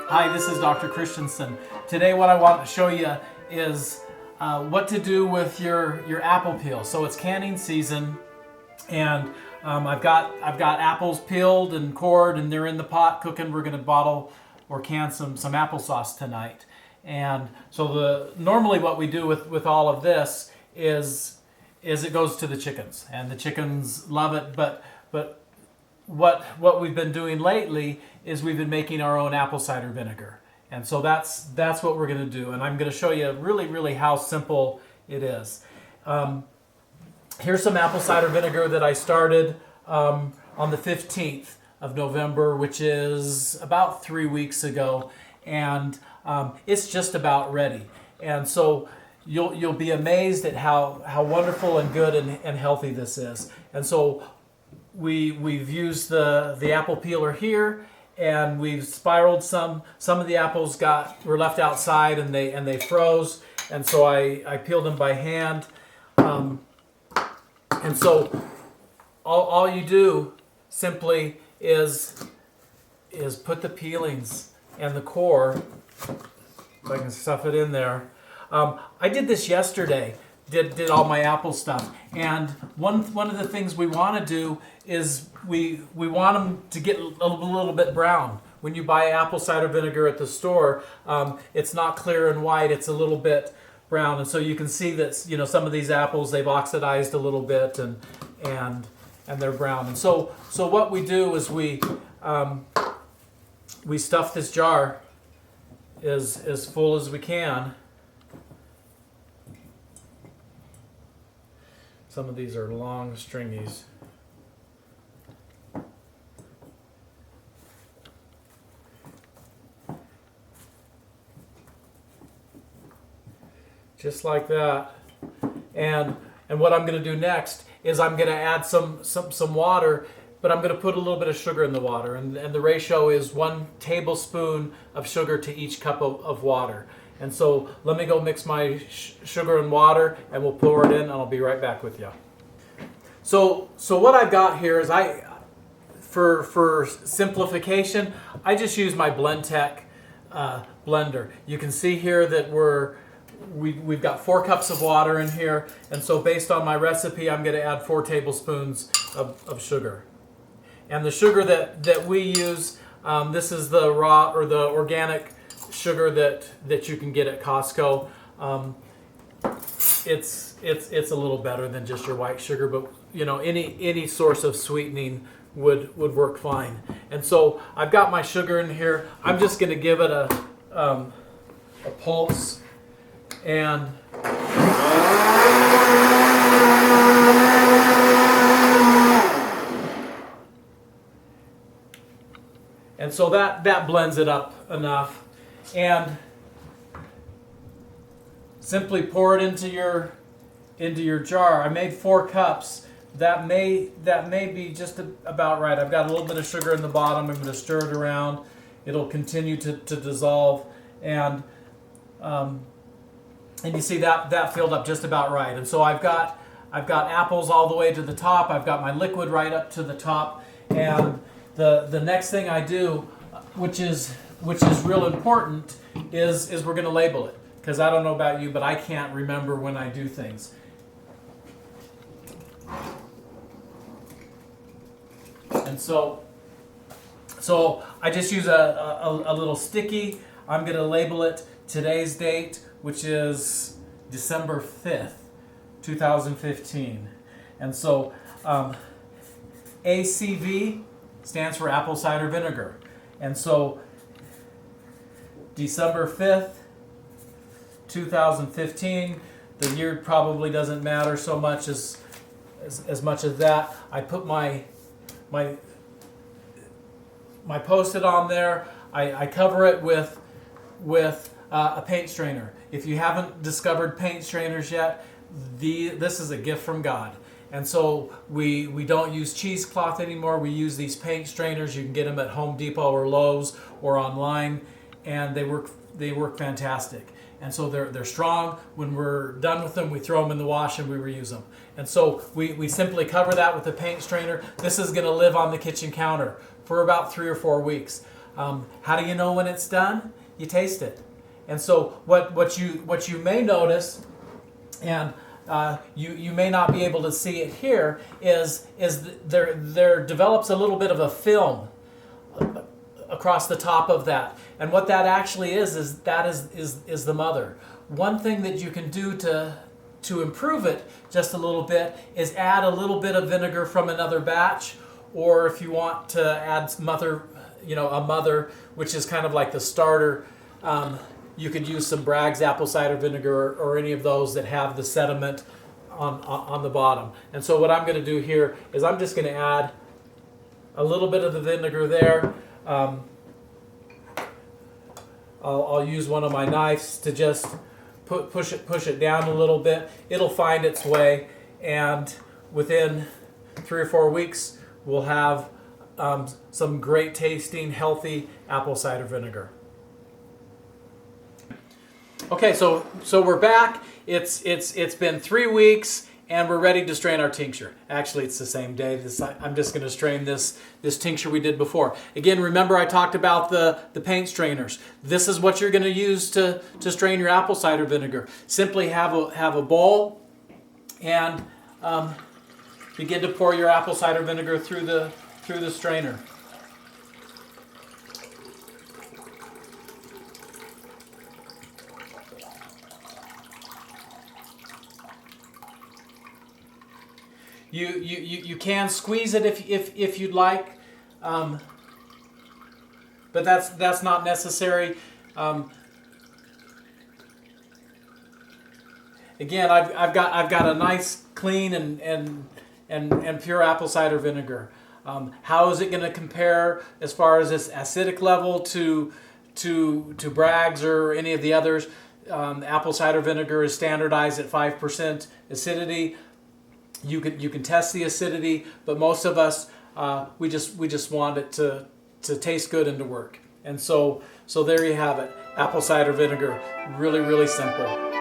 Hi, this is Dr. Christensen. Today what I want to show you is what to do with your apple peel. So it's canning season, and I've got apples peeled and cored, and they're in the pot cooking. We're going to bottle or can some applesauce tonight. And so normally what we do with all of this is it goes to the chickens, and the chickens love it. But what we've been doing lately is we've been making our own apple cider vinegar. And so that's what we're going to do. And I'm going to show you really how simple it is. Here's some apple cider vinegar that I started on the 15th of November, which is about 3 weeks ago. And it's just about ready. And so you'll be amazed at how wonderful and good and healthy this is. And so we've used the apple peeler here, and we've spiraled some of the apples were left outside, and they froze, and so I peeled them by hand. And so all you do simply is put the peelings and the core, if I can stuff it in there. I did this yesterday. Did all my apple stuff, and one of the things we want to do is we want them to get a little bit brown. When you buy apple cider vinegar at the store, it's not clear and white; it's a little bit brown, and so you can see that some of these apples, they've oxidized a little bit and they're brown. And so what we do is we stuff this jar as full as we can. Some of these are long stringies. Just like that. And what I'm going to do next is I'm going to add some water, but I'm going to put a little bit of sugar in the water. And the ratio is 1 tablespoon of sugar to each cup of water. And so let me go mix my sugar and water, and we'll pour it in, and I'll be right back with you. So what I've got here is for simplification, I just use my Blendtec blender. You can see here that we've got 4 cups of water in here, and so based on my recipe, I'm going to add 4 tablespoons of sugar. And the sugar that we use, this is the raw or the organic sugar that you can get at Costco. It's a little better than just your white sugar, but any source of sweetening would work fine. And so I've got my sugar in here. I'm just going to give it a pulse, and so that blends it up enough. And simply pour it into your jar. I made 4 cups. That may be just about right. I've got a little bit of sugar in the bottom. I'm going to stir it around. It'll continue to dissolve, and you see that filled up just about right. And so I've got apples all the way to the top. I've got my liquid right up to the top. And the next thing I do, which is real important, is we're going to label it, because I don't know about you, but I can't remember when I do things. And so I just use a little sticky. I'm going to label it today's date, which is December 5th, 2015. And so ACV stands for apple cider vinegar. And so December 5th, 2015, the year probably doesn't matter so much as much as that. I put my Post-it on there. I cover it with a paint strainer. If you haven't discovered paint strainers yet, this is a gift from God. And so we don't use cheesecloth anymore. We use these paint strainers. You can get them at Home Depot or Lowe's or online, and they work fantastic. And so they're strong. When we're done with them, we throw them in the wash and we reuse them. And so we simply cover that with a paint strainer. This is going to live on the kitchen counter for about 3 or 4 weeks. How do you know when it's done? You taste it. And so what you may notice, and you may not be able to see it here, is there develops a little bit of a film across the top of that. And what that actually is the mother. One thing that you can do to improve it just a little bit is add a little bit of vinegar from another batch, or if you want to add a mother, which is kind of like the starter, you could use some Bragg's apple cider vinegar or any of those that have the sediment on the bottom. And so what I'm going to do here is I'm just going to add a little bit of the vinegar there. I'll use one of my knives to just push it down a little bit. It'll find its way, and within 3 or 4 weeks we'll have some great tasting, healthy apple cider vinegar. Okay, so we're back. It's been 3 weeks, and we're ready to strain our tincture. Actually, it's the same day. I'm just going to strain this tincture we did before. Again, remember I talked about the paint strainers. This is what you're going to use to strain your apple cider vinegar. Simply have a bowl and begin to pour your apple cider vinegar through the strainer. You can squeeze it if you'd like, but that's not necessary. Again, I've got a nice clean and pure apple cider vinegar. How is it going to compare as far as its acidic level to Bragg's or any of the others? Apple cider vinegar is standardized at 5% acidity. You can test the acidity, but most of us we just want it to taste good and to work. And so there you have it, apple cider vinegar. Really, really simple.